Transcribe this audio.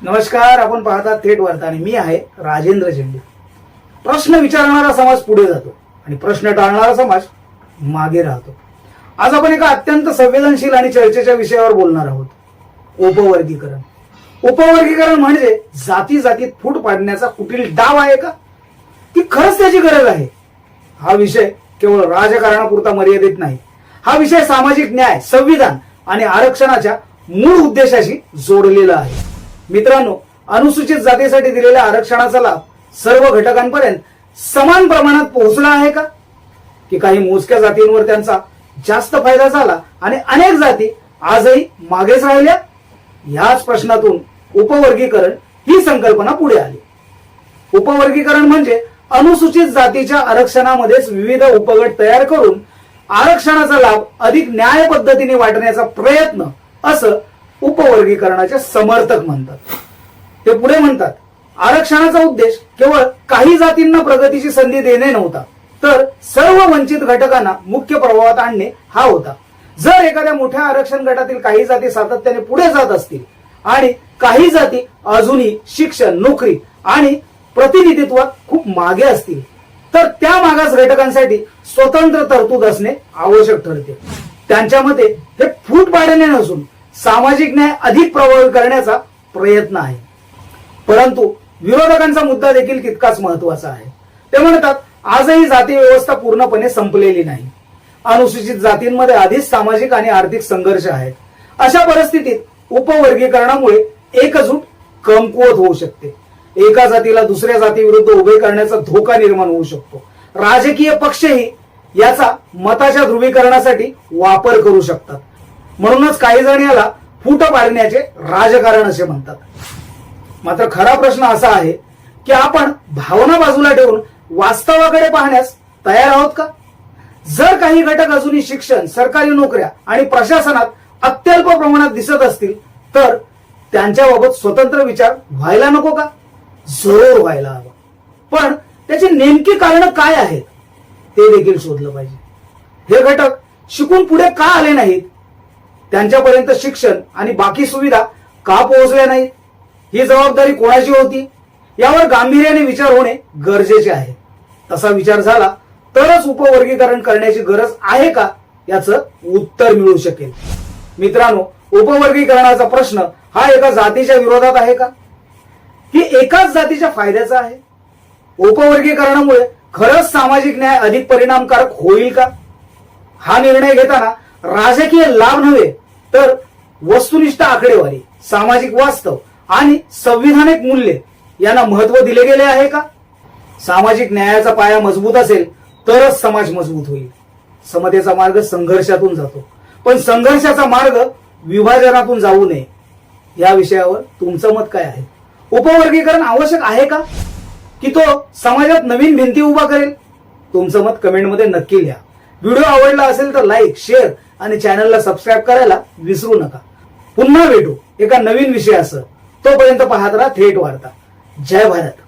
नमस्कार, आपण पाहता थेट वार्ता आणि मी आहे राजेंद्र झेंडे. प्रश्न विचारणारा समाज पुढे जातो आणि प्रश्न टाळणारा समाज मागे राहतो. आज आपण एका अत्यंत संवेदनशील आणि चर्चेच्या विषयावर बोलणार आहोत. उपवर्गीकरण. उपवर्गीकरण म्हणजे जाती जातीत फूट पाडण्याचा कुटील डाव आहे का, की खरंच त्याची गरज आहे? हा विषय केवळ राजकारणापुरता मर्यादित नाही. हा विषय सामाजिक न्याय, संविधान आणि आरक्षणाच्या मूळ उद्देशाशी जोडलेला आहे. मित्रांनो, अनुसूचित जातीसाठी दिलेल्या आरक्षणाचा लाभ सर्व घटकांपर्यंत समान प्रमाणात पोहोचला आहे का, की काही मोजक्या जातींवर त्यांचा जास्त फायदा झाला आणि अनेक जाती आजही मागेच राहिल्या? याच प्रश्नातून उपवर्गीकरण ही संकल्पना पुढे आली. उपवर्गीकरण म्हणजे अनुसूचित जातीच्या आरक्षणामध्येच विविध उपगट तयार करून आरक्षणाचा लाभ अधिक न्याय पद्धतीने वाटण्याचा प्रयत्न, असं उपवर्गीकरणाचे समर्थक म्हणतात. ते पुढे म्हणतात, आरक्षणाचा उद्देश केवळ काही जातींना प्रगतीची संधी देणे नव्हता, तर सर्व वंचित घटकांना मुख्य प्रवाहात आणणे हा होता. जर एखाद्या मोठ्या आरक्षण गटातील काही जाती सातत्याने पुढे जात असतील आणि काही जाती अजूनही शिक्षण, नोकरी आणि प्रतिनिधित्वात खूप मागे असतील, तर त्या मागास घटकांसाठी स्वतंत्र तरतूद असणे आवश्यक ठरते. त्यांच्यामध्ये हे फूट पाडणे नसून सामाजिक न्याय अधिक प्रभावी करण्याचा प्रयत्न आहे. परंतु विरोधकांचा मुद्दा देखील तितकाच महत्वाचा आहे. ते म्हणतात, आजही जाती व्यवस्था पूर्णपणे संपलेली नाही. अनुसूचित जातींमध्ये आधीच सामाजिक आणि आर्थिक संघर्ष आहेत. अशा परिस्थितीत उपवर्गीकरणामुळे एकजूट कमकुवत होऊ शकते. एका जातीला दुसऱ्या जातीविरुद्ध उभे करण्याचा धोका निर्माण होऊ शकतो. राजकीय पक्षही याचा मताच्या ध्रुवीकरणासाठी वापर करू शकतात. म्हणूनच काही जण याला फूट पाडण्याचे राजकारण असे म्हणतात. मात्र खरा प्रश्न असा आहे की आपण भावना बाजूला ठेवून वास्तवाकडे पाहण्यास तयार आहोत का? जर काही घटक अजूनही शिक्षण, सरकारी नोकऱ्या आणि प्रशासनात अत्यल्प प्रमाणात दिसत असतील, तर त्यांच्याबाबत स्वतंत्र विचार व्हायला नको का? जरूर व्हायला हवा. पण त्याची नेमकी कारण काय आहेत ते देखील शोधलं पाहिजे. हे घटक शिकून पुढे का आले नाहीत? त्यांच्यापर्यंत शिक्षण आणि बाकी सुविधा का पोहोचल्या नाहीत? ही जबाबदारी कोणाची होती? यावर गांभीर्याने विचार होणे गरजेचे आहे. तसा विचार झाला तरच उपवर्गीकरण करण्याची गरज आहे का याचं उत्तर मिळू शकेल. मित्रांनो, उपवर्गीकरणाचा प्रश्न हा एका जातीच्या विरोधात आहे का, की एकाच जातीच्या फायद्याचा आहे? उपवर्गीकरणामुळे खरंच सामाजिक न्याय अधिक परिणामकारक होईल का? हा निर्णय घेताना राजकीय लाभ नव्हे, तर वस्तुनिष्ठ आकडेवारी, सामाजिक वास्तव आणि संविधानिक मूल्ये यांना महत्व दिले गेले आहे का? सामाजिक न्यायाचा पाया मजबूत असेल तरच समाज मजबूत होईल. समतेचा मार्ग संघर्षातून जातो, पण संघर्षाचा मार्ग विभाजनातून जाऊ नये. या विषयावर तुमचं मत काय आहे? उपवर्गीकरण आवश्यक आहे का, की तो समाजात नवीन भिंती उभा करेल? तुमचं मत कमेंटमध्ये नक्की लिहा. व्हिडिओ आवडला असेल तर लाईक, शेअर आणि चॅनलला सबस्क्राईब करायला विसरू नका. पुन्हा भेटू एका नवीन विषयासह. तोपर्यंत पाहत राहा थेट वार्ता. जय भारत.